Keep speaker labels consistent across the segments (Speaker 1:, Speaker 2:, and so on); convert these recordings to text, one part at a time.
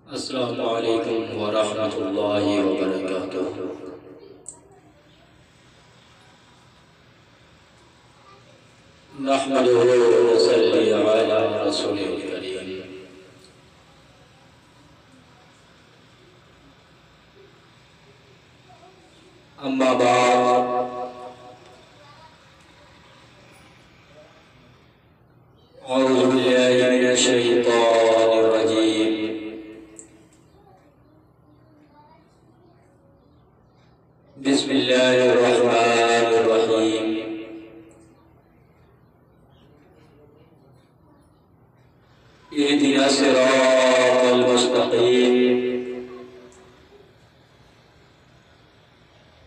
Speaker 1: अस्सलामु अलैकुम व रहमतुल्लाहि व बरकातुहू। नहमदुहु व नसल्ली अला रसूलिल करीम। अम्मा बाद, औज़ु बिल्लाहि मिनश शैतानिर रजीम। बिस्मिल्लाहिर रहमानिर रहीम। इहदिनस सिरातल मुस्तक़ीम,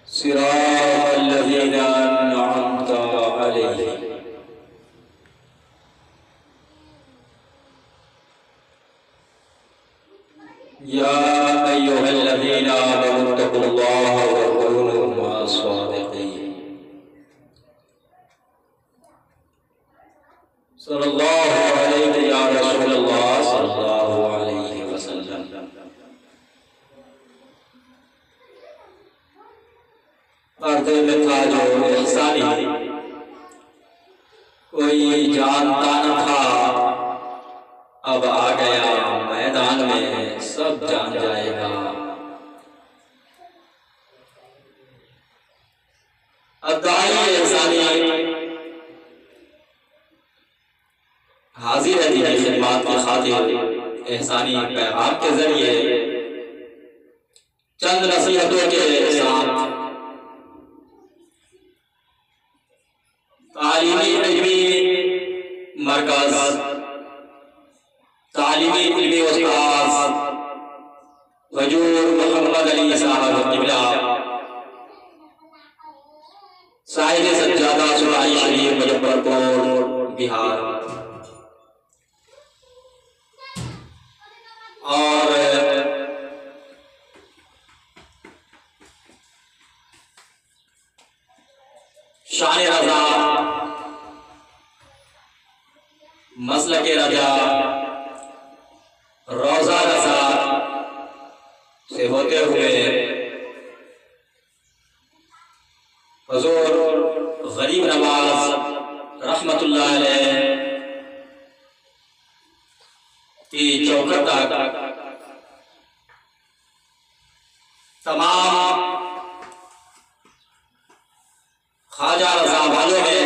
Speaker 1: सिरातल लज़ीना अनअमता अलैहिम, या अय्युहल्लज़ीना आमनू तक़ुल्लाहा व कूनू मअस-सादिक़ीन। सल्लल्लाहु अलैहि या रसूलल्लाह सल्लल्लाहु अलैहि वसल्लम। पर्दे में था जो इंसानी, कोई जानता न था, अब आ गया मैदान में, सब जान जाएगा। अदाई इंसानी हाजिर है दीनी खिदमत की खातिर एहसानी पैगाम के जरिए चंद नसीहतों के साथ तालीमी इल्मी मरकज, तालीमी इल्मी उस्ताद हजूर मोहम्मद अली साहब क़िबला साहिब सज्जादा सुराई शरीफ मुजफ्फरपुर बिहार और शान रजा मसलक रजा रोजा रजा से होते हुए हुजूर गरीब नवाज रहमतुल्लाह अलैह की चौखट तक तमाम ख्वाजा रज़ा वालों ने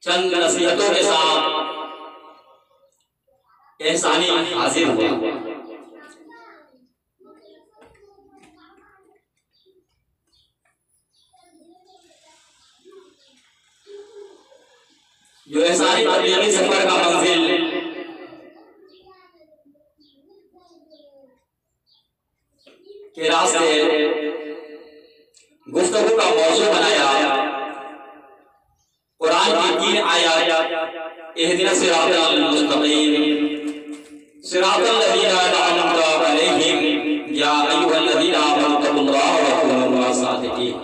Speaker 1: चंद नसीहतों के साथ एहसानी हाजिर हुआ। जो एहसानी तबलीगी सफर का मंजिल के रास्ते गुफ्तगू का मौजू बनाया, कुरान की 3 आयत इहदिनस सिरातल मुस्तक़ीम, सिरातल लज़ीना अनअमता अलैहिम, या अय्युहल्लज़ीना आमनू तक़ुल्लाहा व कूनू मअस-सादिक़ीन।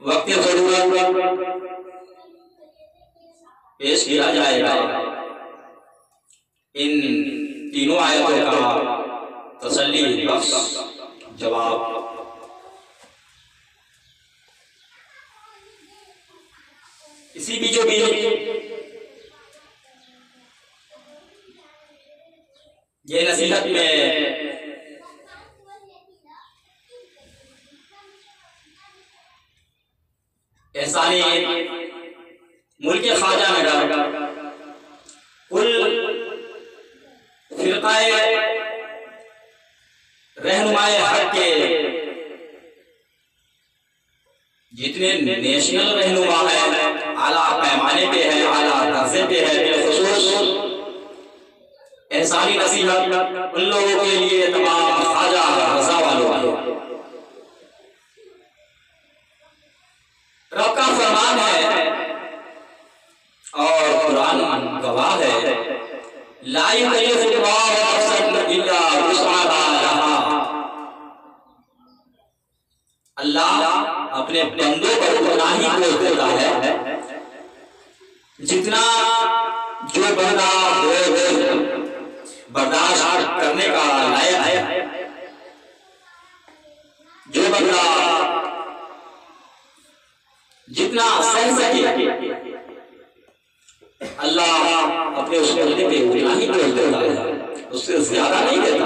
Speaker 1: वक्त ज़रूरत पेश किया जाएगा इन तीनों आयतों का तसल्ली बख्श जवाब। इसी बीचों बीच ये नसीहत में एहसानी मुल्क ख्वाजा नगर कुल फिरकाए रहनुमाए हक के जितने नेशनल रहनुमा है, आला पैमाने पे है, आला दर्जे पे है, बिलखुसूस एहसानी नसीहत उन लोगों के लिए तमाम ख्वाजा रज़ा वालों के। रब का फरमान है और कुरान गवाह है, ला युकल्लिफुल्लाहु नफ्सन इल्ला वुसअहा। अल्लाह अपने बंदों पर उतना ही बोझ देता है जितना जो बंदा बर्दाश्त करने का लायक है, जो बंदा जितना सह सके, अल्लाह अपने उस बंदे पे उतना ही बोझ देता है, उससे ज्यादा नहीं देता।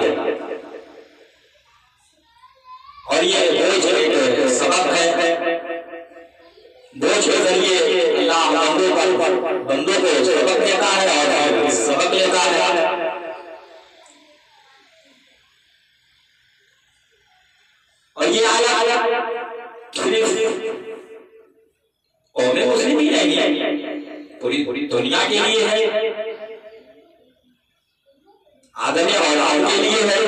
Speaker 1: और ये बोझ एक सबक है, बोझ के जरिए अल्लाह बंदों को सबक देता है और सबक लेता है। और ये आयत सिर्फ कौमे मुस्लिम ही नहीं है, पूरी दुनिया के लिए है, आदमी और के लिए है।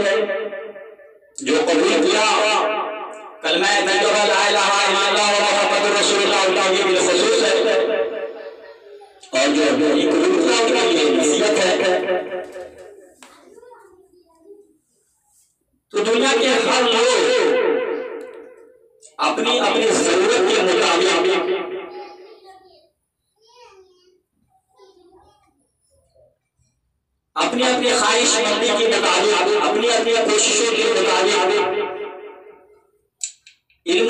Speaker 1: जो कबूल किया कलमा ला इलाहा इल्लल्लाह मुहम्मदुर रसूलुल्लाह ये भी खसूस है, और जो कबूल किया उनके लिए नसीहत है। तो दुनिया के हर लोग अपनी अपनी जरूरत के मुताबिक अपनी अपनी ख्वाहिशमंदी के मुताबिक, अपनी अपनी कोशिशों के मुताबिक इल्म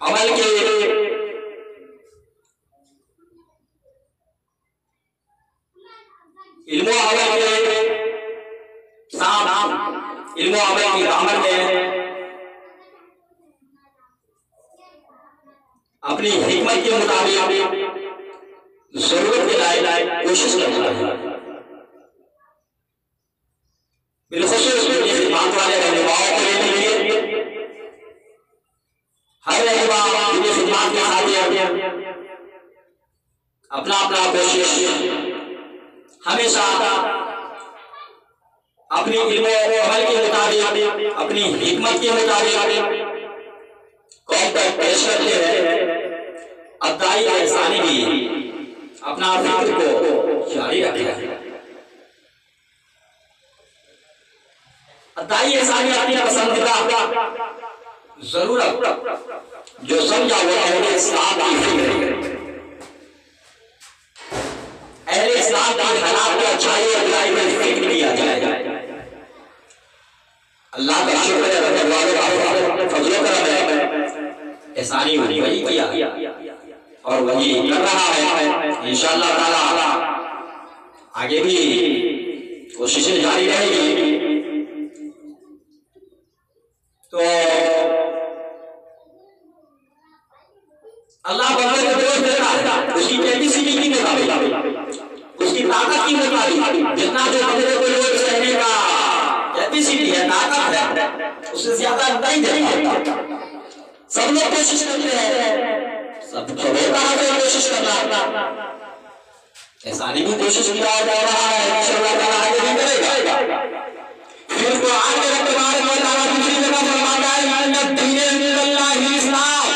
Speaker 1: अमल के इल्म अमल की दामन में अपनी हिकमत के मुताबिक जरूरत के लायक कोशिश करता है। बिलखुसूस खिदमत वाले रहनुमाओं को लेने के लिए हर रहनुमा अपनी खिदमत के साथ अपना अपना कोशिश हमेशा अपनी इल्म अमल के मुताबिक, अपनी हिकमत के मुताबिक कौम तक पेश करते हैं। अदाई एहसानी भी अपना फिक्र को जारी रखे। अदाई एहसानी अपनी पसंदीदा जरूरत जो समझा हुआ है इस्लाम की फिक्र है, अहले इस्लाम की हालात की अच्छाई और बुराई में फिक्र किया जाए। अल्लाह का शुक्र है, रब वालों का फजल करम है, एहसानी वही किया और वही कर रहा है। इंशाअल्लाह ताला आगे भी कोशिशें जारी रहेगी। तो अल्लाह बंदे को बोझ देता है उसकी कैपेसिटी की मुताबिक, उसकी ताकत की मुताबिक। जितना जो बंदे को लोड सहने का कैपेसिटी है, ताकत है, उससे ज्यादा नहीं दे पाता। सब लोग कोशिश करते हैं, सब कोशिश करना, एहसानी भी कोशिश किया जा रहा है, इंशाअल्लाह ताला आगे भी करेगा। फिर कुरान के रब तबारक व तआला दूसरी जगह फरमाता है अन दीन मिनल्लाहि इस्लाम,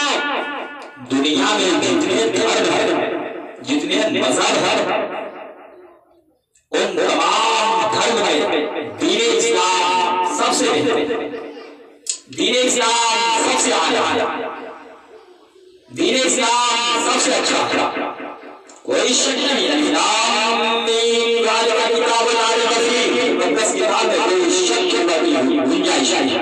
Speaker 1: दुनिया में जितने धर्म हैं, जितने मजहब हैं, उन तमाम धर्म में दीन इस्लाम सबसे दीन इस्लाम सबसे आला, दीन इस्लाम सबसे अच्छा है। कोई शक नहीं है, मुक़द्दस किताब में कोई शक की गुंजाइश नहीं।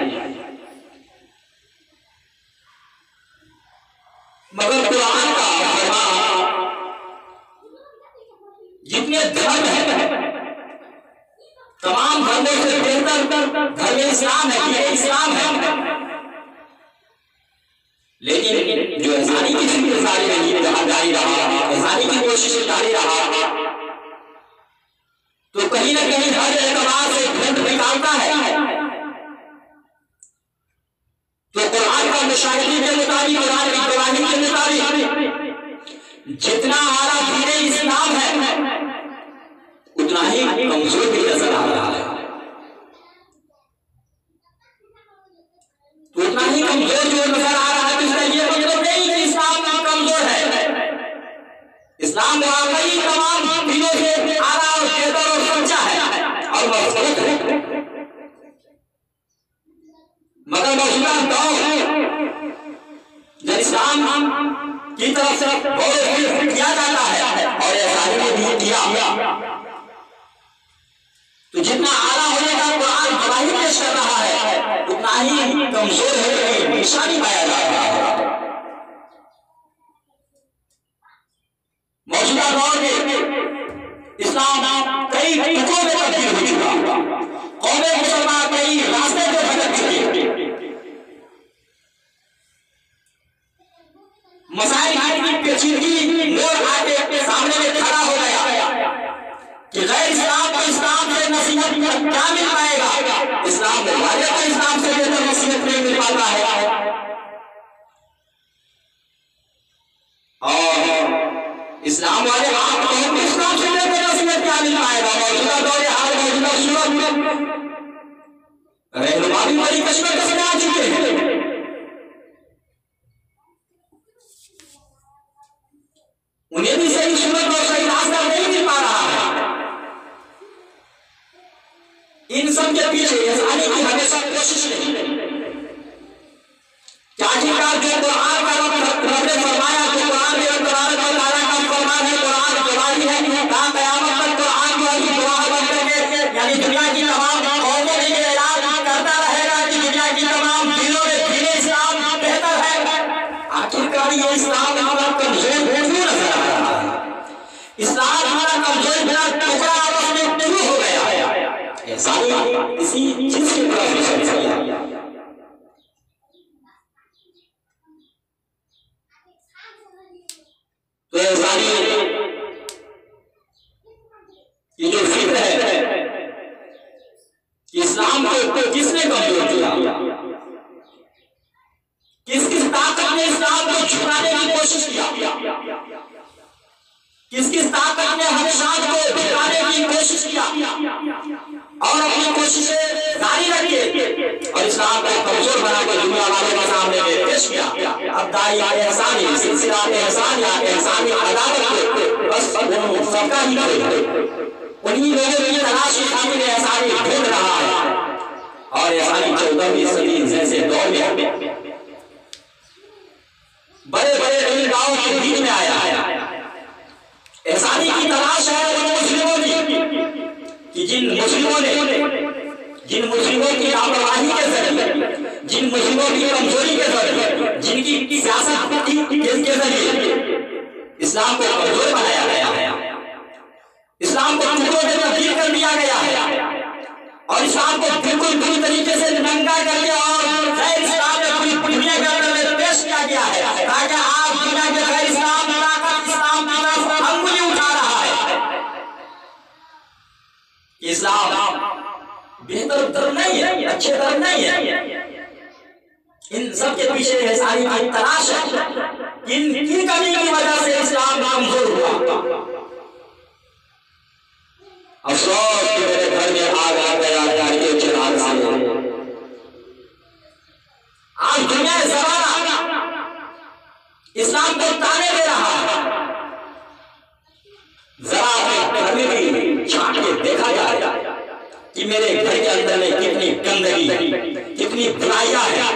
Speaker 1: मगर कुरान का फरमान जितने धर्म हैं, तमाम धर्मों से बेहतर धर्म इस्लाम है, दीन इस्लाम है। लेकिन जो एहसानी की फिक्र जारी रही, जारी रहा, एहसानी की कोशिश जारी रहा, तो कहीं ना कहीं हर एतबार से ग्रंथ निकालता है। तो कुरान का मुशाहिदे के मुताबिक, कुरान की गवाही के मुताबिक जितना हमारा दीन इस्लाम है उतना ही कमजोर भी नजर आ रहा है, तो उतना ही कमजोर जो नजर आ रहा है। ये मतलब नहीं कि इस्लाम कमजोर है, इस्लाम वाकई तमाम दिनों से आला और बेहतर और सच्चा है और मजबूत है। मगर मौजूदा दौर है जब इस्लाम की तरफ से किया तो जितना आला होने का कुरान गवाही पेश कर रहा है उतना ही कमजोर है, निशानी पाया जा रहा है। मौजूदा दौर में इस्लाम कई टुकड़ों में तब्दील हो चुका, कौमें मुसलमान कई रास्ते पे भटक चुके, मसाइल की पेचीदगी मोड़ आके सामने में खड़ा हो गया कि गैर इस्लाम को इस्लाम से नसीहत क्या मिल पाएगा, इस्लाम वाले को इस्लाम से बेहतर नसीहत नहीं मिल पाता है। और इस्लाम वाले आपको इस्लाम से बेहतर नसीहत क्या मिल पाएगा। मौजूदा दौर हाल मौजूदा सूरत रहनुमा भी बड़ी कश्मकश में आ चुके हैं। उन्हें भी सही सूरत और सही रास्ता नहीं मिल पा रहा है। इन सब के पीछे इंसानी की हमेशा कोशिश नहीं, क्या आखिरकार जो कुरान का रब ने फरमाया, जो कुरान में अल्लाह तबारक व तआला का फरमान है, कुरान गवाही है, कहाँ क़यामत तक कुरान जो है गवाह बन करके यानी दुनिया की तमाम कौमों में ये ऐलान करता रहेगा कि दुनिया की तमाम दिलों में दीन इस्लाम बेहतर है। आखिरकार ये इस्लाम हमारा कमजोर क्यों नजर आ रहा है, इस्लाम हमारा कमजोर बिना टुकड़ा आपस में क्यों हो गया है। ऐसा इसी चीज की तरफ इशारा किया। तो इंसानी ये जो फिक्र है कि इस्लाम को किसने कमजोर किया, किस किस ताकत ने इस्लाम को झुकाने की कोशिश किया, किस किस ताकत ने हमेशा को झुकाने की कोशिश किया और अपनी कोशिशें जारी रखी और इस्लाम को कमजोर बना के दुनिया वालों के सामने पेश किया। अब दाई एहसानी सिलसिला एहसानी अदालत बस सबका ही उन्हीं लोगों की तलाश की खातिर एहसानी ढूंढ रहा है। और एहसानी 14वीं सदी जैसे दौर में बड़े बड़े गांवों के बीच में आया है। एहसानी की तलाश है उन मुस्लिमों की कि जिन मुस्लिमों की लापरवाही के जरिए, जिन मुस्लिमों की कमजोरी के जरिए, जिनकी सियासत के जरिए इस्लाम को कमजोर बनाया गया है, इस्लाम को टुकड़ों में तब्दील कर दिया गया है और इस्लाम को बिल्कुल पूरी तरीके से नंगा करके और गैर इस्लाम में पूरी दुनिया के अंदर पेश किया गया है ताकि आप दुनिया के गैर इस्लाम इस्लाम की तरफ अंगुली उठा रहा है। इस्लाम बेहतर धर्म नहीं है, अच्छे धर्म नहीं है। इन सब के पीछे है सारी की तलाश है, इनकी कमी की वजह से इस्लाम कमजोर हुआ। अफसोस कि मेरे घर में आग आ गया के चिराग से। आज दुनिया ज़माना इस्लाम को ताने दे रहा है। जरा अपने घर में भी झांक के देखा जाए कि मेरे घर के अंदर में कितनी गंदगी, कितनी बुराइयां हैं।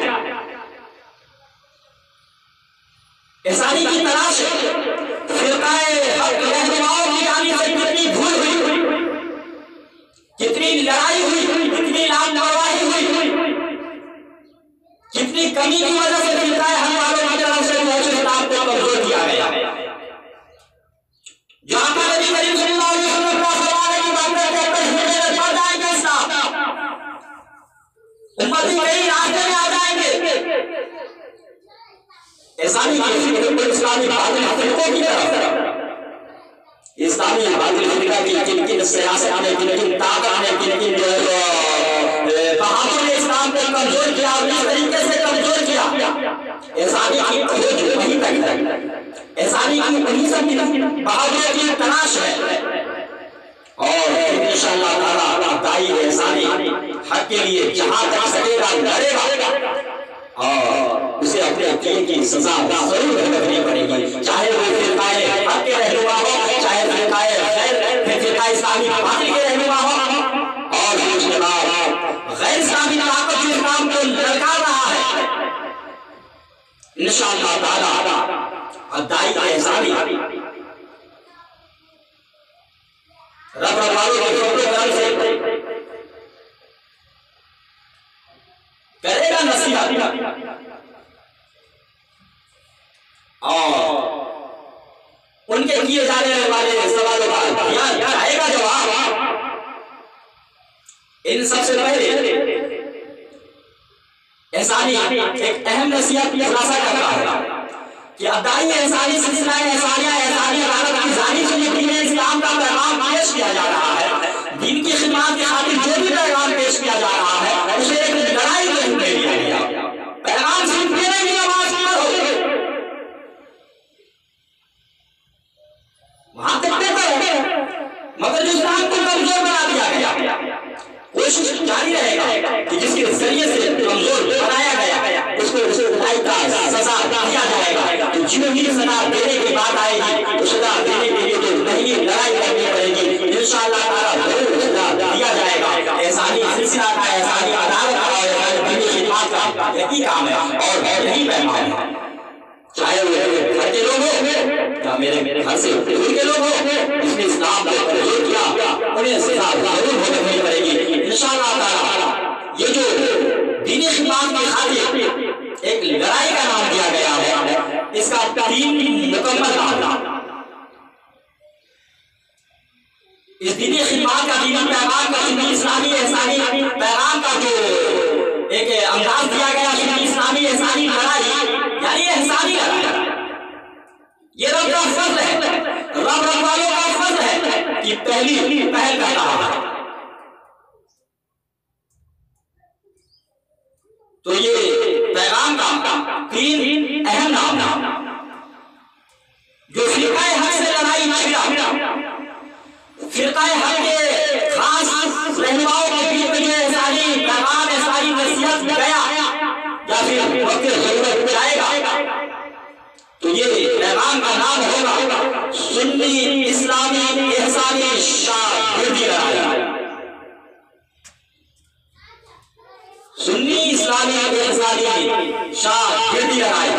Speaker 1: एहसानी की तलाश फिरकाए हक रहनुमाओं की जानिब से कितनी भूल हुई, कितनी लड़ाई हुई, कितनी लापरवाही हुई, कितनी कमी की वजह से फिरकाए हक वालों की तरफ से इस्लाम को कमजोर किया गया। जहां पर नबी करीम सल्लल्लाहु अलैहि वसल्लम का फरमान है कि बात करते बढ़ जाएंगे इस्लाम, उम्मती कई रास्ते में आ जाएंगे। ऐसा नहीं कि इस्लामी बातिल फिरकों की तरफ, इस्लामी बातिल फिरका की किन-किन सियासत ने, किन-किन ताकत ने, किन-किन जो है बहादुर ने इस्लाम को कमजोर किया और इस तरीके से कमजोर किया। एहसानी की खोज वहीं तक है, एहसानी की उन्हीं सब बहादुर की तलाश है और इंशाअल्लाह ताला दाई एहसानी हक के लिए जहां जा सकेगा लड़ेगा और उसे अपने किए की सजा जरूर भुगतनी पड़ेगी, चाहे वो फिरकाए हक के रहनुमा हो, चाहे फिरकाए गैर इस्लामी बातिल के रहनुमा हो और उसके बाद गैर इस्लामी ताकत जो इस्लाम को ललकार रहा है। इंशाअल्लाह ताला दाई एहसानी करम से करेगा नसीहत और उनके किए जाने वाले सवालों का ध्यान आएगा जवाब। इन सबसे पहले एहसानी एक अहम नसीहत की खुलासा करता है कि अदाई एहसानी सिलसिला एहसानिया एहसानी अदालत की जानिब से दीन इस्लाम का पैगाम पेश किया जा रहा है। दीन की खिदमत की खातिर जो भी पैगाम पेश किया जा रहा है उसे एक लड़ाई के रूप में लिया गया। पैगाम सिर्फ मेरे लिए आवाज पर हो, वहां तक देते मगर जो इस्लाम को कमजोर बना दिया गया, कोशिश जारी रहेगा कि जिसके जरिए से कमजोर बनाया गया उसको सजा दिया जाएगा। तो जो ही सजा देने की बात आएगी तो सजा देने के लिए तो नहीं लड़ाई करनी पड़ेगी। इंशाअल्लाह ताला जरूर सजा दिया जाएगा। एहसानी सिलसिला का, एहसानी अदालत का और एहसानी दीनी खिदमत का यही काम है और यही पैगाम है। चाहे वो घर के लोग हो या मेरे घर से दूर के लोग हो, इसने इस्लाम को कमजोर किया उन्हें सजा जरूर भुगतनी पड़ेगी इंशाअल्लाह ताला। ये जो दीनी खिदमत की खातिर एक लड़ाई का नाम दिया गया है, इसका 3 मुकम्मल नाम, इस दीनी खिदमत का, दीनी पैगाम का, सुन्नी इस्लामी एहसानी पैगाम का जो एक अंदाज दिया गया, सुन्नी इस्लामी एहसानी लड़ाई यानी एहसानी लड़ाई, ये रब का फर्ज है, रब वालों का फर्ज है कि पहली पहल कर रहा है। तो ये पैगाम का 3 अहम नाम जो फिरकाए हक से लड़ाई छिड़ा, फिरकाए हक के खास रहनुमाओं के बीच में जो एहसानी पैगाम, एहसानी नसीहत गया या फिर वक्त जरूरत जाएगा, तो ये पैगाम का नाम होगा सुन्नी इस्लामी एहसानी शागिर्दी लड़ाई। सुन्नी इस्लामी एहसानी शागिर्दी लड़ाई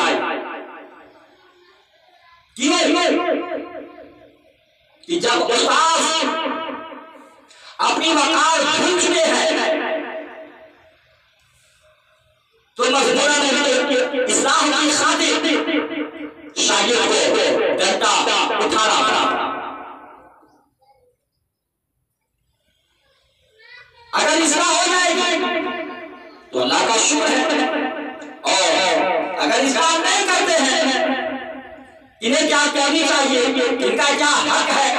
Speaker 1: कि जब उस्ताद अपनी वकार भूल चुके हैं तो मजबूरन इस्लाम की खातिर शागिर्द को डंडा उठाना पड़ा। अगर इस्लाह हो जाएगी तो अल्लाह का शुक्र है, और अगर इस्लाम नहीं करते हैं इन्हें क्या करनी चाहिए, इनका क्या हक है,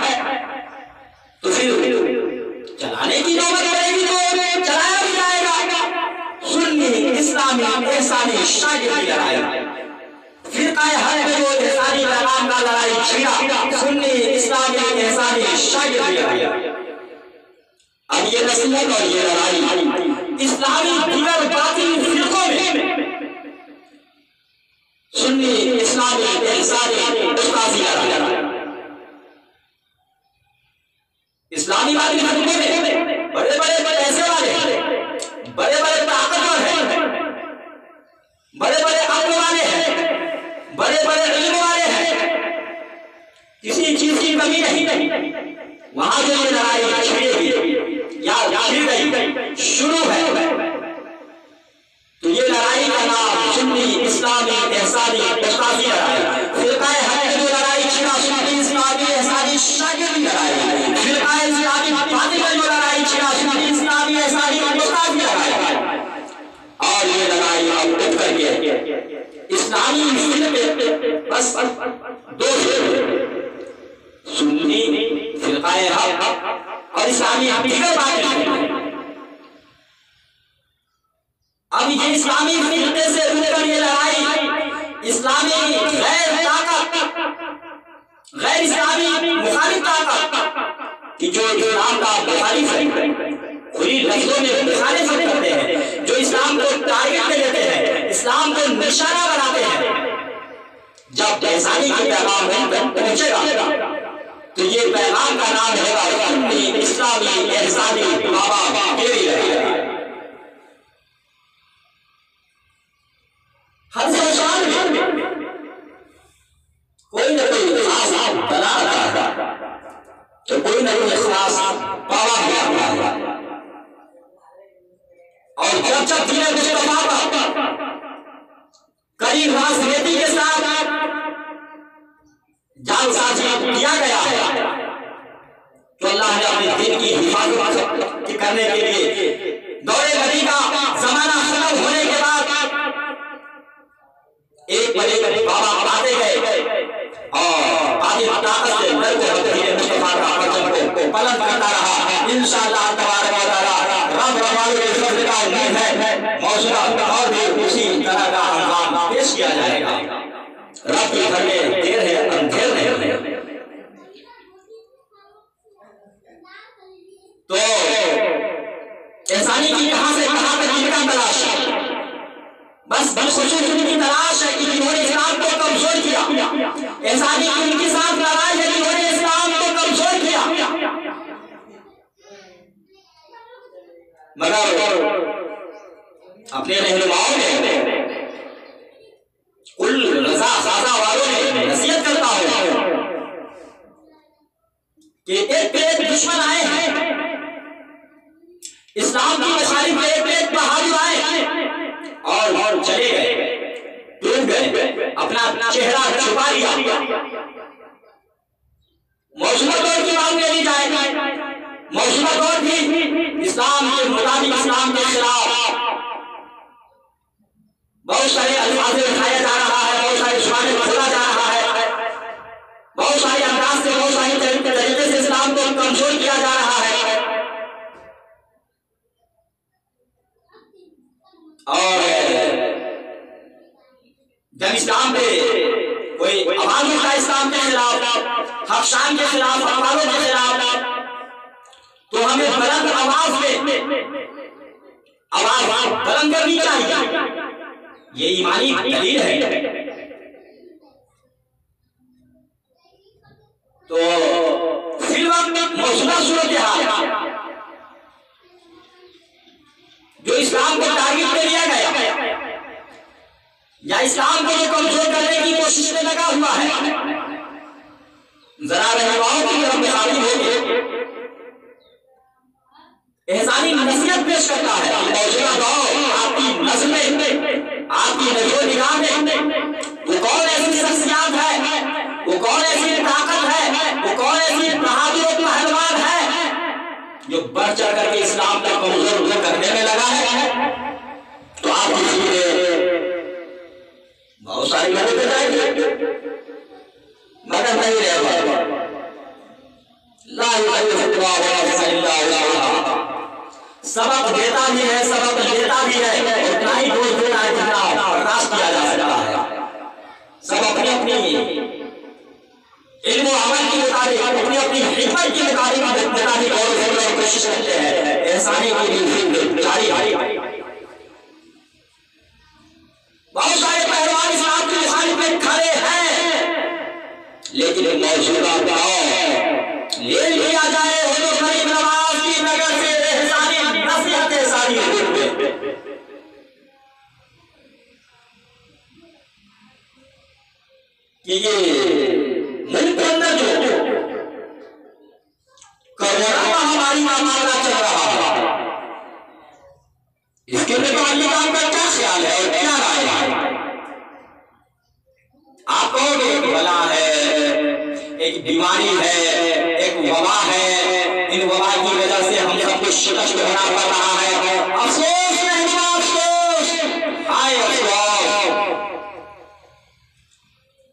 Speaker 1: तो फिर चलाने की नौबत पड़ेगी तो चलाया भी जाएगा। सुन्नी इस्लामी एहसानी शागिर्दी लड़ाई, फिरकाए हक में जो एहसानी पैगाम का लड़ाई छिड़ा, सुन्नी इस्लामी एहसानी शागिर्दी लड़ाई। अब ये नसीहत और ये लड़ाई इस्लामी दीगर बातिल फिरकों में सुन्नी इस्लामी एहसानी उस्तादी लड़ाई, इस्लामी बातिल फिरकों में बड़े बड़े पैसे वाले, बड़े बड़े ताकतवर हैं, बड़े बड़े अक्ल वाले हैं, बड़े बड़े इल्म वाले हैं, किसी चीज की कमी नहीं। वहां जो ये लड़ाई छिड़ेगी या छिड़ गई शुरू है, तो ये लड़ाई का नाम सुन्नी इस्लामी एहसानी उस्तादी लड़ाई। फिरकाए हक में जो लड़ाई छिड़ा, सुन्नी इस्लामी एहसानी शागिर्दी लड़ाई। फिरकाए इस्लामी बातिल में जो लड़ाई छिड़ा, सुन्नी इस्लामी एहसानी उस्तादी लड़ाई। और ये लड़ाई अब उठ करके इस्लामी फिरके बस 2 सुन्नी फिरकाए हक और इस्लामी दीगर बातें। अब ये इस्लामी फिरके से उठकर ये लड़ाई इस्लामी गैर ताकत, गैर इस्लामी मुखालिफ ताकत कि जो इस्लाम का मुखालिफ है, खुली लफ्जों में मुखालिफ करते हैं, जो इस्लाम को टारगेट में लेते हैं, इस्लाम को निशाना बनाते हैं। जब एहसानी की पैगाम पहुंचेगा तो ये पैगाम का नाम होगा सुन्नी इस्लामी एहसानी बाबा केरी लड़ाई। हर संसार में कोई न कोई खास दलाल, तो कोई ना कोई इखलास पावा गया है। और जब जब दीन मुस्तफा का करीब राजनीति के साथ जालसाजी किया गया है, तो अल्लाह ने अपने दीन की हिफाजत करने के लिए दौरे नबी का जमाना खत्म होने के बाद एक पर एक बाबा आते गए और आदि ताकत से दीन मुस्तफा का परचम को बुलंद करता रहा। इंशाअल्लाह तबारक व तआला रब रवाले के फजल का उम्मीद है मौजूदा और भी उसी तरह का अंजाम पेश किया जाएगा। रब के घर में देर है अंधेर नहीं है। तो एहसानी की कहां से कहां तक इनका तलाश है, बस खुशूसी की तलाश है कि जिन्होंने इस्लाम को कमजोर किया। एहसानी की उनके साथ नाराज है जिन्होंने इस्लाम को कमजोर किया। मगर अपने रहनुमाओं ने कुल रजा साजा वालों ने नसीहत करता हूं कि एक दुश्मन आए हैं, इस्लाम की मशारिफ में एक बहादुर आए और चले गए, डूब गए, अपना चेहरा छुपा लिया। मौजूदा दौर की बात ले ली जाए, मौजूदा दौर भी इस्लाम के मुताबिक इस्लाम के खिलाफ बहुत सारे अल्फाज उठाया जा रहा है, बहुत सारी जुबानें खोला जा रहा है, बहुत सारे अंदाज से बहुत सारी तरीके से इस्लाम को कमजोर किया जा रहा है। और जब इस्लाम पे कोई आवाज उठा इस्लाम के खिलाफ, हफ्शान के खिलाफ, अखबारों के खिलाफ, तो हमें बुलंद आवाज में आवाज बुलंद करनी चाहिए। ये ईमानी दलील है। तो फिर वक्त मौजूदा सूरत हाल जो इस्लाम को टारगेट पे लिया गया या इस्लाम को जो कमजोर करने की कोशिश में लगा हुआ है, जरा रहनुमाओं की तरफ में हाजिर होगी। एहसानी नसीहत पेश करता है कि मौजूदा दौर आपकी नस्ल में, आपकी नजर निगाह में वो कौन ऐसी शख्सियत है, वो कौन ऐसी ताकत है, वो कौन ऐसी बहादुर पहलवान है जो बढ़ चढ़ करके इस्लाम को कमजोर करने में लगा है। तो आप बहुत सारी मदद कर जाएंगे, मगर नहीं रहेगा। सबक देता भी है, सबक लेता भी है, उतना ही दोष देना है जितना बर्दाश्त किया जा सकता है। सब अपनी अपनी इल्म और अमल के मुताबिक, अपनी अपनी हिकमत के मुताबिक और कोशिश करते हैं। एहसानी की जारी बहुत सारे पहलवान इस्लाम की मुखालिफ में खड़े हैं, लेकिन एक मौजूदा दौर ले लिया जाए हो तो गरीब नवाज की नगर से एहसानी नसीहतें सारी कि ये मुल्क के अंदर जो कोरोना महामारी का मामला चल रहा है, इसके मुताबिक आपका क्या ख्याल है और क्या राय है? आप कहोगे एक बला है, एक बीमारी है, एक वबा है, इन वबा की वजह से हम सबको शिकस्त होना पड़ रहा है। अफसोस नहीं, अफसोस, हाय अफसोस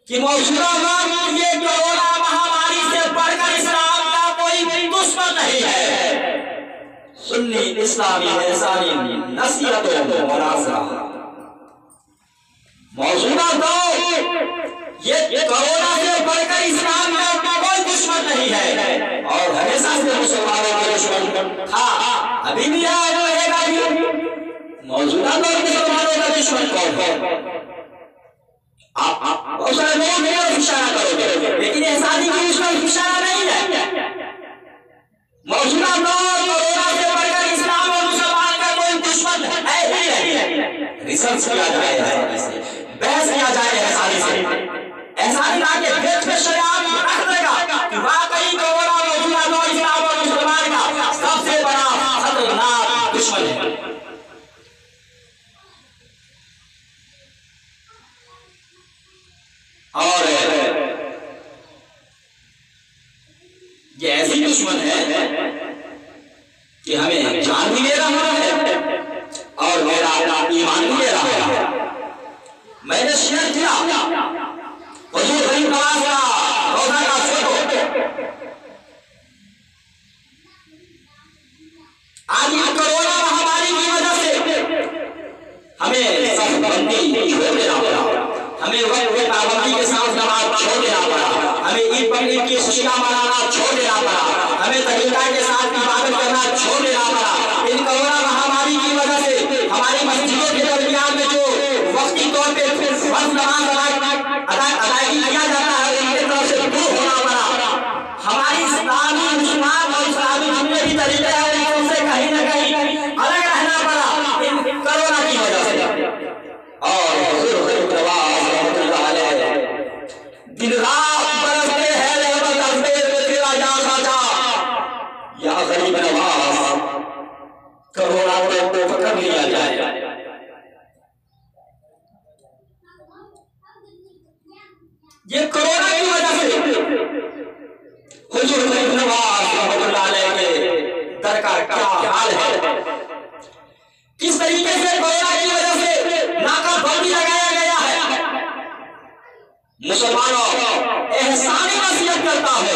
Speaker 1: कि मौजूदा वक्त ये कोरोना महामारी से बढ़कर इस्लाम का कोई दुश्मन नहीं है। सुन्नी इस्लामी एहसानी नसीहतों को मुनासरा मौजूदा दौर ये कोरोना से बढ़कर इस्लाम का कोई दुश्मन नहीं है और हमेशा से मुसलमानों का दुश्मन था, अभी भी है, रहेगा भी। मौजूदा दौर मुसलमानों का दुश्मन कौन है? आप बहुत सारे लोग मेरे और इशारा करोगे, लेकिन एहसानी की उसका इशारा नहीं है। मौजूदा दौर कोरोना से बढ़कर इस्लाम और मुसलमान का कोई दुश्मन है ही नहीं। रिसर्च किया जाए, बहस किया जाए एहसानी से, एहसानी आगे भेद पे शरियात रख देगा कि वाकई कोरोना मौजूदा दुश्मन है कि हमें जान भी ले रहा है और मेरा ईमान भी ले रहा है। मैंने शेयर किया हुजूर गरीब नवाज का रोजा का फोटो। आज कोरोना महामारी की वजह से हमें सबबंदी छोड़ देना पड़ा, हमें वक्त की पाबंदी के साथ नमाज छोड़ देना पड़ा, हमें ईद बकरीद की खुशियां मनाना छोड़ देना पड़ा, हमें तरीका के साथ इबादत करना छोड़ देना पड़ा। इन कोरोना महामारी की वजह से हमारी मस्जिदों के दरमियान में जो वक्ती तौर पे फर्ज नमाज अदायगी किया जाता है उनकी तरफ से दूर होना पड़ा। हमारी इस्लामी मुसलमान और इस्लामी जितने भी तरीके हैं उनसे कहीं ना कहीं अलग रहना पड़ा इन कोरोना की वजह से। और दिन रात बरसते हैं रहमत अज़मेर में तेरा या खाजा या गरीब नवाज, कोरोना को पकड़ लिया जाए। ये कोरोना की वजह से हुजूर गरीब नवाज रहमतुल्लाह अलैह के दर का क्या हाल है, किस तरीके से कोरोना की वजह से नाकाबंदी लगाया गया है। मुसलमानों एहसानी नसीहत करता है,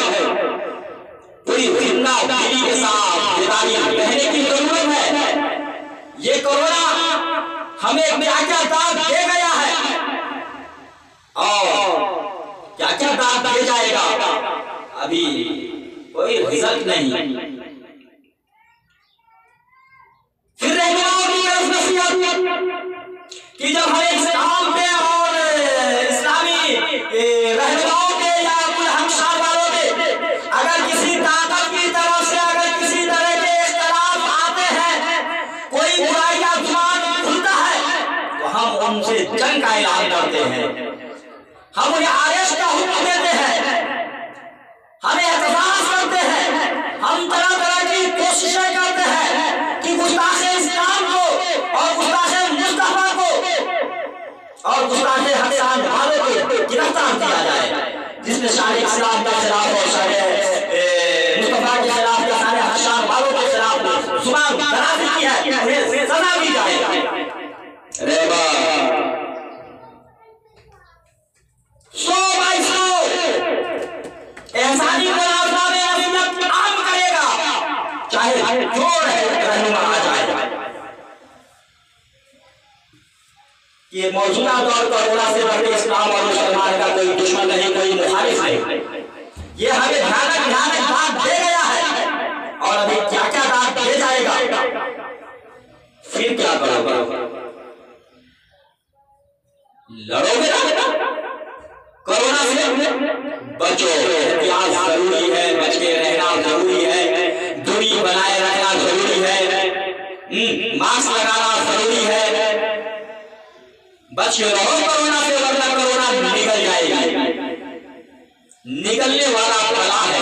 Speaker 1: पूरी जिंदा दिली के साथ बेदारी रहने की जरूरत है। ये कोरोना हमें क्या क्या दाद दे गया है और क्या क्या दाद दे जाएगा अभी कोई रिजल्ट नहीं। फिर रहनुमाओं की तरफ नसीहत कि जब हमें इस्लाम पे और इस्लामी रहनुमाओं के या कुल हमसार वालों के अगर किसी ताकत की तरफ से अगर किसी तरह के इख्तिलाफ आते हैं, कोई बुराई का दुश्मन खुलता है तो हम उनसे जंग का ऐलान करते हैं, हम उन्हें अरेस्ट का हुक्म देते हैं, हम एहतजाज करते हैं, हम तरह तरह की कोशिशें करते हैं कि गुस्ताखे इस्लाम को और गुस्ताखे मुस्तफा को और गुस्ताखे हसन वालों को गिरफ्तार किया जाए। जिसने शान इस्लाम के खिलाफ और शान मुस्तफा के खिलाफ या शान हसन वालों के खिलाफ जुबान दराज़ी की है उन्हें सजा दी जाए। रेबा 100/100 एहसानी मुनाफा में नसीहत आम करेगा, चाहे जो रहनुमा आ जाए। ये मौजूदा दौर कोरोना से बढ़कर इस्लाम और मुसलमान का कोई दुश्मन नहीं, कोई मुखालिफ है। ये हमें भयानक दाद दे गया है और अभी क्या क्या दाद दे जाएगा, फिर क्या करोगे? लड़ोगे ना? कोरोना से बचो, एहतियात जरूरी है, बच के रहना जरूरी है, दूरी बनाए रखना जरूरी है, मास्क लगाना जरूरी है, बच के रहो कोरोना से, वरना कोरोना निकल जाएगी। निकलने वाला भला है।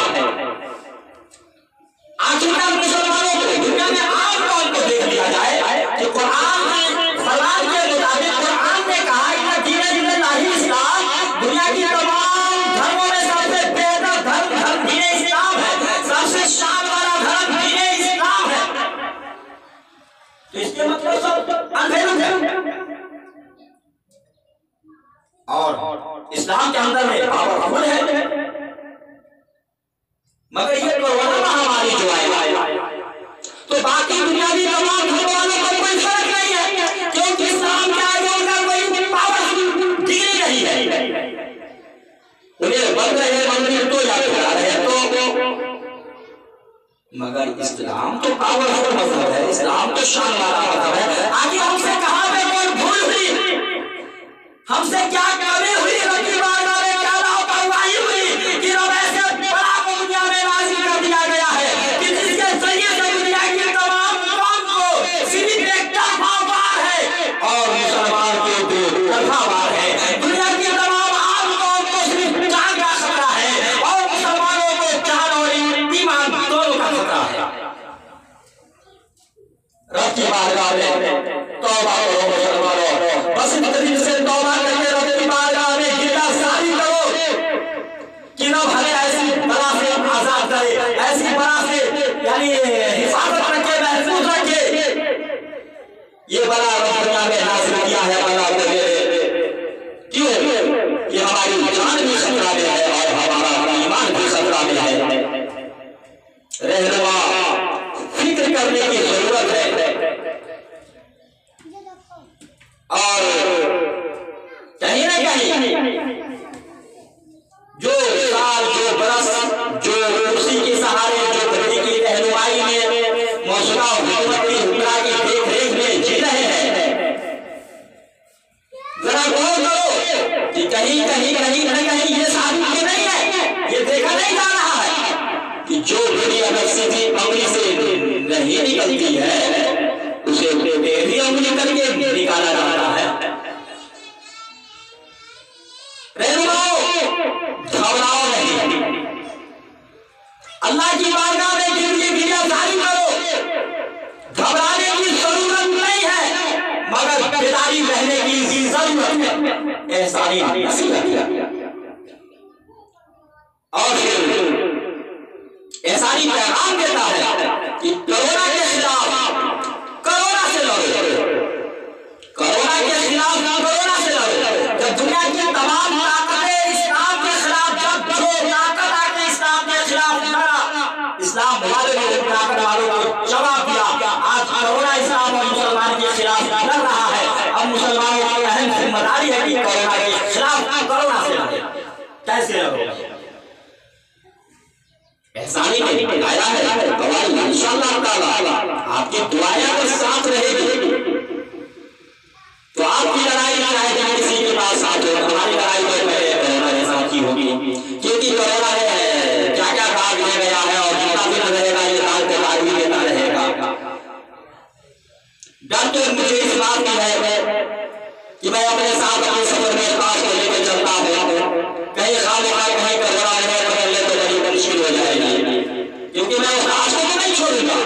Speaker 1: आखिरकार मुसलमानों को दुनिया में आम कौन को देख लिया जाए कि कुरान के सलाम के मुताबिक कुरान ने कहा कि दीन-ए-इस्लाम दुनिया की तमाम धर्मों में सबसे बेहतर धर्म दीन-ए-इस्लाम है, सबसे शान वाला धर्म दीन-ए-इस्लाम है। तो इसके मतलब सब अंधेरा है और इस्लाम के अंदर में पावरफुल है। मगर ये कोरोना महामारी जो आई तो बाकी दुनियावी तमाम धर्मों वालों को कोई फर्क नहीं है, क्योंकि इस्लाम के आगे उनका कोई पावर डिग्री नहीं है। उन्हें बन रहे मंदिर तो या फिर रहे तो, मगर इस्लाम तो पावरफुल मजहब है, इस्लाम तो शान वाला मजहब है। आगे हमसे कहां पे कोई भूल हुई, हमसे क्या कमी हुई, रब्बी बारगाह में क्या लापरवाही हुई कि रब ऐसे बड़ा को दुनिया में नाज़िल कर दिया गया है कि जिसके जरिए से दुनिया की तमाम कौम को सिर्फ एक तरफा वार है और मुसलमान के दो तरफा वार है। दुनिया की तमाम आम कौम को सिर्फ जान का खतरा है और मुसलमानों को जान और ईमान दोनों का खतरा है। रब्बी बारगाह में तौबा करो मुसलमानों, बस इस तरीके से तौबा करके रब्बी बारगाह में अल्लाह की बारगाह में जिंदगी जारी करो, घबराने की जरूरत नहीं है, मगर बेदारी रहने की जरूरत है। एहसानी नसीहत और फिर एहसानी पैगाम देता है कि कोरोना के खिलाफ कोरोना से लड़ो, कोरोना के खिलाफ कोरोना से लड़ो। जब दुनिया की तमाम ताकतें इस्लाम के खिलाफ, जब जो ताकत आके इस्लाम के खिलाफ लड़ा, इस्लाम वालों ने ताकत वालों को जवाब दिया। आज कोरोना इस्लाम और मुसलमान के खिलाफ लड़ रहा है। अब मुसलमानों की अहम जिम्मेदारी है कि कोरोना के खिलाफ कोरोना से लड़े। कैसे लड़ोगे? एहसानी ने आया है गवाही इंशाअल्लाह ताला आपकी दुआएं तो साथ रहेगी। तो आपकी लड़ाई चाहे किसी के पास साथ हो, हमारी लड़ाई तो कोरोना के साथ ही होगी, क्योंकि कोरोना है क्या क्या भाग ले गया है और जितना दिन रहेगा ये साल के बाद भी देता रहेगा। डर तो मुझे इस बात की है कि मैं अपने साथ अपने सफर में खास को लेकर चलता हूँ, कहीं खामखा कहीं कोरोना है पकड़ ले तो बड़ी मुश्किल हो जाएगी, क्योंकि मैं उस रास्ते को नहीं छोड़ूंगा।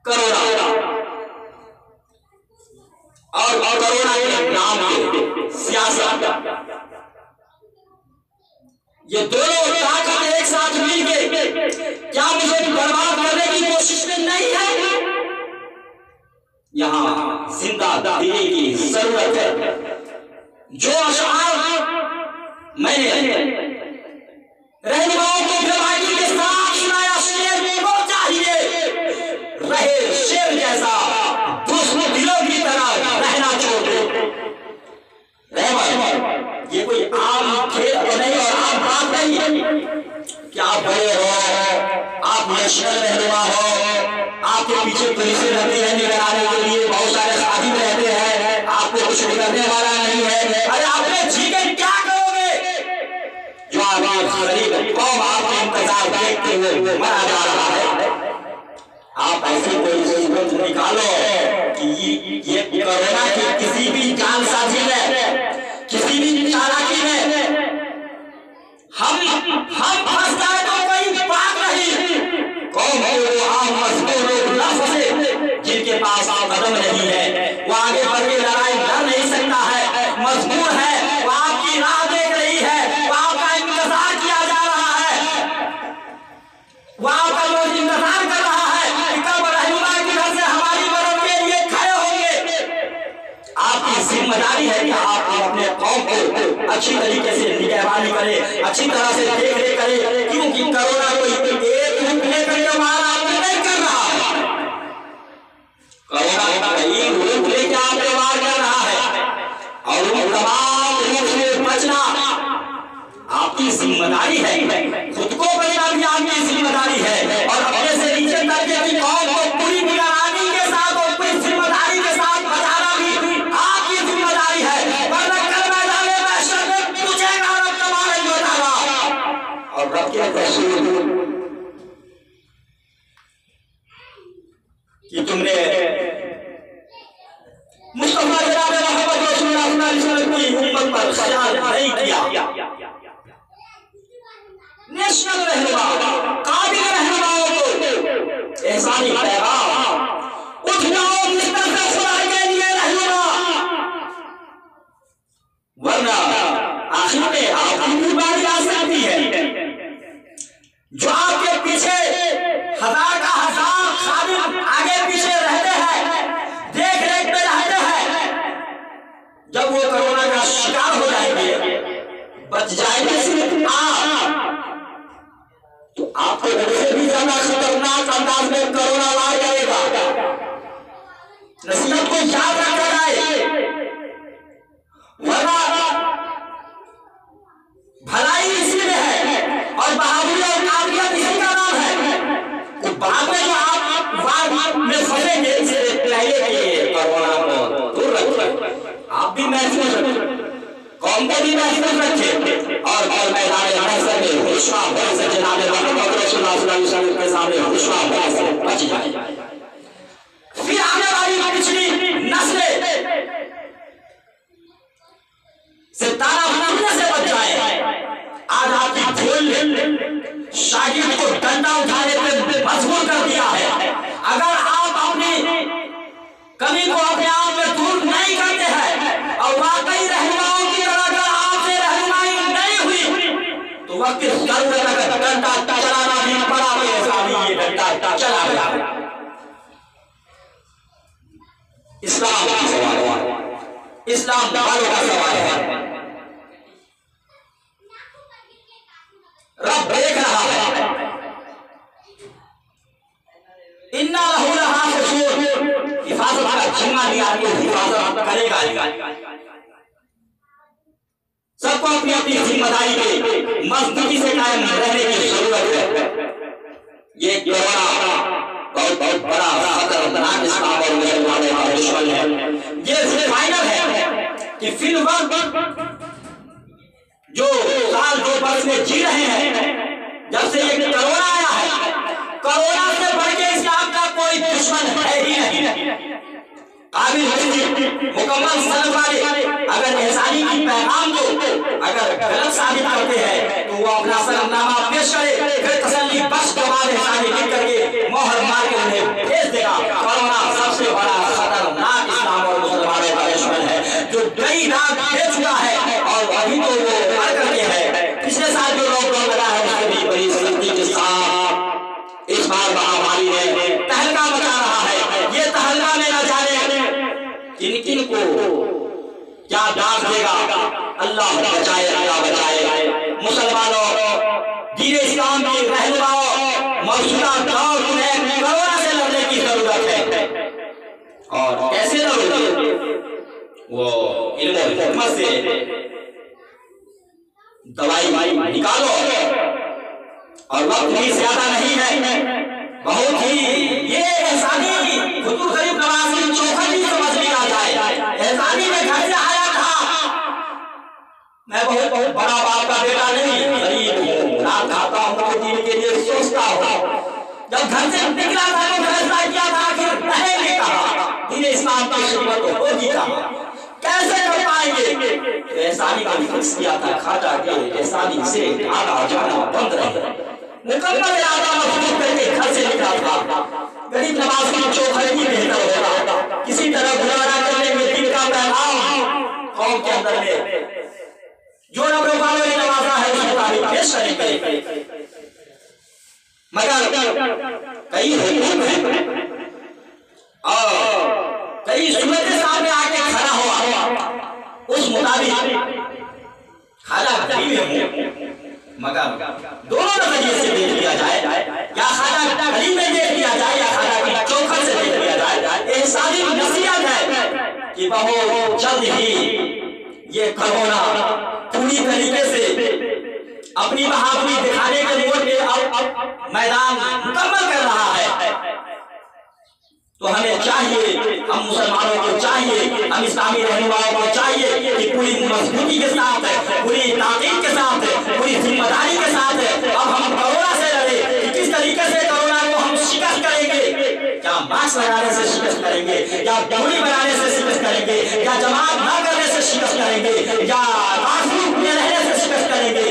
Speaker 1: कोरोना और कोरोना के नाम पे सियासत, ये दोनों ताकत एक साथ मिलके क्या मुझे बर्बाद करने की कोशिश में नहीं है? यहाँ जिंदा दिली की जरूरत है। जो अशआर मैंने रहनुमाओं को बेबाकी के साथ सुनाया, शेर को चाहिए रहे शेर जैसा, दुश्मन दिलों की तरह रहना छोड़ दो। ये कोई आम खेल नहीं और आम बात नहीं है कि आप बड़े हो, आप नेशनल रहनुमा हो, आपके पीछे पुलिसें रहती है निगरानी के लिए, बहुत सारे साथी रहते हैं, आपको कुछ बिगड़ने वाला नहीं है। अरे आपने जी के क्या करोगे? जो आवाज गरीब कौम आपके इंतजार देखते हुए मरा जा रहा है, आप ऐसे कोई सूरत निकालो कि ये कोरोना की किसी भी जालसाजी में, किसी भी चालाकी में हम फंस जाए तो कोई बात नहीं। कौन है वो आम मजबूर लोग लफ्ज़ से जिनके पास कदम नहीं है, वो आगे बढ़ के लड़ाई लड़ नहीं सकता है, मजबूर है, वो आपकी राह देख रही है, वो आपका इंतजार किया जा रहा है, वो आपका रोज इंतजार कर रहा है कि कब रहनुमा की घर से हमारी मदद के लिए खड़े होंगे। आपकी जिम्मेदारी है कि आप अपने कौम को अच्छी तरीके से निगरानी करें, अच्छी तरह से देख रेख करें, क्योंकि कोरोना कोई एक रूप लेकर के वार आपने नहीं कर रहा है, कोरोना कई रूप लेकर आपने वार कर रहा है, और उन तमाम रूप से बचना आपकी जिम्मेदारी है। खुद को बचना भी आपकी जिम्मेदारी है, और अपने से नीचे दर्जे की कौम को पूरी निगरानी के साथ और पूरी जिम्मेदारी के साथ बचाना भी आपकी जिम्मेदारी है। वरना कल मैदान महशर में पूछेगा रब तुम्हारे बताना, और रब के रसूल कि तुमने मुस्तफा जनाब मोहम्मद रसूलुल्लाह सल्लल्लाहु अलैहि वसल्लम की उम्मत पर ख्याल नहीं किया। नेशनल रहनुमा, काबिल रहनुमाओं को एहसानी पैगाम, उठ जाओ बिस्तर से खुदा के लिए रहनुमा, वरना आखिर में आपकी भी बारी आ सकती है। जो आपके पीछे हजार का हजार खादिम आगे पीछे रहते हैं, देख रेख में रहते हैं, जब वो कोरोना का शिकार हो जाएंगे, बच जाएंगे सिर्फ आप, तो आपको उनसे भी ज्यादा खतरनाक अंदाज में कोरोना वार करेगा। नसीहत को याद रखा जाए, वरना भलाई इसी में है और बहादुरी और काबिलियत इसी का नाम है। तो बाद में जो आप वार में फंसेंगे, इससे पहले के कोरोना को दूर रखें, आप भी महसूस रखें, कौम को भी महसूस रखें, और मैदान महशर में हुस्ना होने से जनाब मोहम्मद रसूलुल्लाह सल्लल्लाहु अलैहि वसल्लम के सामने हुस्ना होने से बच जाए। फिर आने वाली पिछली नस्लें से तारा बनने से बच जाए। वक्त जरूरत अगर डंडा चलाना भी पड़ा तो ऐसा भी ये डंडा चला गया। इस्लाम का सवाल है, इस्लाम वालों का सवाल है। रब देख रहा है, इन्ना लहू लहाफ़िज़ून, हिफाजत का जिम्मा लिया तो हिफाजत करेगा। सबको अपनी अपनी जिम्मेदारी पे मजबूती से कायम रहने की जरूरत है। ये कोरोना बहुत बहुत बड़ा खतरनाक इस्लाम और मुसलमानों का दुश्मन है। ये फाइनल है कि फिर जो साल 2 वर्ष में जी रहे हैं, जब से ये कोरोना आया है, कोरोना से बढ़ के इस्लाम का कोई दुश्मन है ही नहीं। मुकम्मल सनद वाले अगर एहसानी की पैगाम को अगर गलत साबित करते हैं तो वो अपना सनदनामा पेश करे, फिर तसल्ली बख्श जवाब एहसानी लिख करके मोहर मार के उन्हें भेज देगा। कोरोना सबसे बड़ा खतरनाक इस्लाम और मुसलमानों का दुश्मन है, जो कई दाग दे चुका है और अभी तो वो कर करके है। पिछले साल जो लॉकडाउन लगा है उससे भी बड़ी सख्ती के साथ इस बार महामारी ने तहलका मचा रहा है। ये तहलका में न जाने किन किन को क्या दाग देगा, अल्लाह बचाए, अल्लाह बचाए। मुसलमानों, दीन इस्लाम की रहनुमाओं, मौजूदा दौर में कोरोना से लड़ने की जरूरत है। और कैसे लड़ोगे? वो इल्म और हिकमत से दवाई निकालो, और वक्त भी ज्यादा नहीं है। बहुत ही ये एहसानी हुजूर गरीब नवाज की चौखट ही समझ लिया जाए। एहसानी में घर से आया था, मैं बहुत बड़ा बाप का बेटा नहीं, गरीब हूँ, रात खाता हूँ, दिन के लिए सोचता हूँ। जब घर से निकला था तो फैसला किया था कि रहेंगे कहाँ, दीन इस्लाम की खिदमत होगी कहाँ, कैसे कर पाएंगे। एहसानी का फिक्स किया था, खाता के एहसानी से आना जाना बंद रहे। मुकम्मल इरादा मजबूत करके घर से निकला था। गरीब नवाज की चौखट ही बेहतर होगा। किसी तरह गुजारा करने में दिन का पैगाम कौम के अंदर में जो रब वालों ने नवाजा है उसको तारीफ पेश करेंगे। मगर कई हुकूम है और कई सूरतें सामने आके खड़ा हुआ, उस मुताबिक खाला गरीब है मगर दोनों नजरिए से देख लिया जाए, या खाला गरीब में देख लिया जाए या खाला की चौखट से देख लिया जाए। एहसानी नसीहत है कि बहुत जल्द ही ये कोरोना पूरी तरीके से अपनी बहादुरी दिखाने के मोड़ पे अब मैदान मुकम्मल कर रहा है। तो हमें चाहिए, हम मुसलमानों को चाहिए, हम इस्लामी रहनुमाओं को चाहिए कि पूरी मजबूती के साथ, पूरी ताकीद के साथ, पूरी जिम्मेदारी के साथ अब हम कोरोना से लड़े। कि किस तरीके से कोरोना को हम शिकस्त करेंगे, क्या मास्क लगाने से शिकस्त करेंगे, या दूरी बनाने से शिकस्त करेंगे, या जमात न करने से शिकस्त करेंगे, या ताक़ूत में रहने से शिकस्त करेंगे।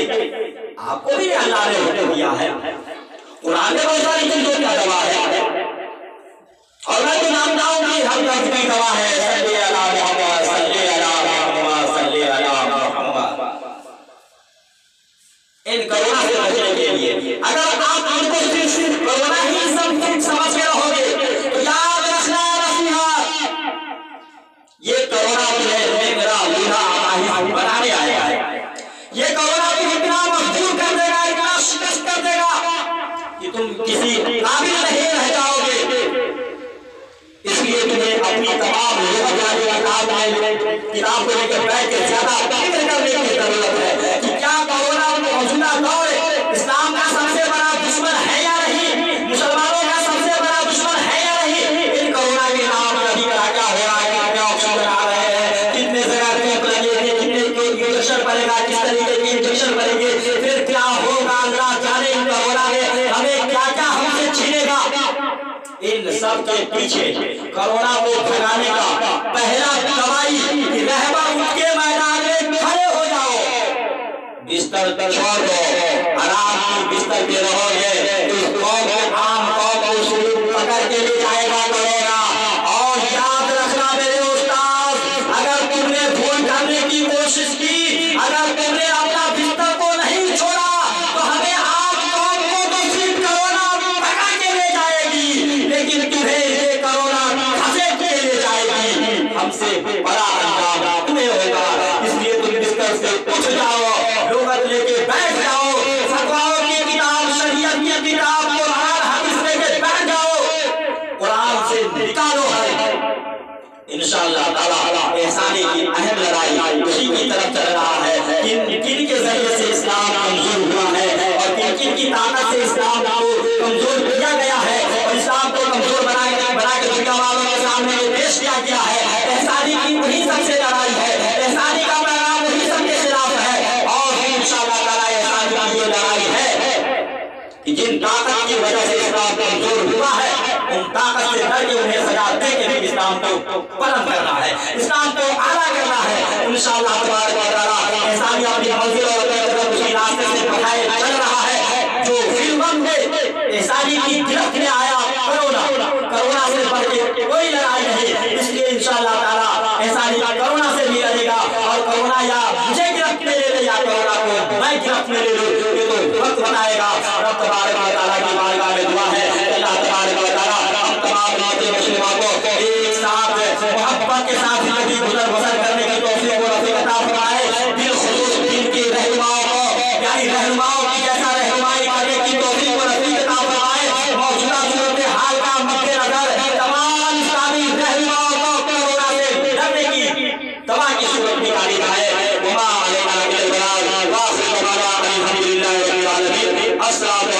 Speaker 1: आपको भी अल्लाह ने हुक्म दिया है, कुरान में बहुत सारी चीजों का दवा है, और मैं तो जानता हूं कि हर वक्त की दवा है सल्ली अला मुहम्मद, सल्ली अला मुहम्मद, सल्ली अला मुहम्मद। इन कोरोना से बचने के लिए अगर आप उनको सिर्फ कोरोना ही सब समझ के रहोगे तो याद रखना नसीहत, ये कोरोना मेरा लूहा बनाने आया है। ये कोरोना को इतना मजबूर कर देगा, इतना शिकस्त कर देगा कि तुम किसी काबिल नहीं रह जाओगे। इसलिए तुम्हें अपनी तमाम किताब को लेकर बैठ के ज्यादा फिक्र करने की जरूरत है कि क्या कोरोना मौजूदा दौर इस्लाम का सबसे बड़ा दुश्मन है या नहीं, मुसलमानों का सबसे बड़ा दुश्मन है या नहीं। इन कोरोना के नाम पर अभी क्या हो रहा है, क्या ऑप्शन आ रहे हैं, कितने जगह कैंप लगेंगे, कितने इंजेक्शन पड़ेगा, किस तरीके के इंजेक्शन पड़ेंगे, फिर क्या होगा, अल्लाह जाने कोरोना में हमें क्या क्या हमसे छीनेगा। इन सब के पीछे कोरोना को भगाने का पहला दवाई कि रहबर उठ के मैदान में खड़े हो जाओ, बिस्तर छोड़ दो, आराम की बिस्तर पे रहोगे तो कौम के आम कौम को शुरू पकड़ के ले जाएगा कोरोना। और याद रखना मेरे उस्ताद, अगर तुमने फोन करने की कोशिश की, अगर तुमने अपना बिस्तर को नहीं छोड़ा जिसकी वजह से इस्लाम कमजोर हुआ है, उन ताकत से डर के उन्हें सजा दे के भी इस्लाम को बुलंद करना है, इस्लाम को आला करना है। इंशाअल्लाह तबारक व तआला इंसानी अपनी मंजिल और अपने उसी रास्ते से बढ़ाए चल रहा है। जो फिल्म में इंसानी की गिरफ्त में आया कोरोना से बढ़ के कोई लड़ाई नहीं, इसलिए इंशाअल्लाह ताला इंसानी कोरोना से भी लड़ेगा। और कोरोना या मुझे गिरफ्त में ले ले या कोरोना को मैं गिरफ्त में ले लूं, ये तो वक्त बताएगा। रब तबारक व तआला की बारगाह में दुआ है, अल्लाह तबारक व तआला हम तमाम नाते मुस्लिमों को एक साथ मोहब्बत के साथ जिंदगी गुजर बसर करने की तौफीक और रफ़ीक अता फरमाए। बिलखुसूस दीन के रहनुमाओं को यानी रहनुमाओं की जैसा रहनुमाई करने की तौफीक और रफ़ीक अता फरमाए। मौजूदा सूरत हाल का मद्देनजर तमाम इस्लामी रहनुमाओं को कोरोना से डरने की दवा की सूरत निकाली जाए। अस्सलाम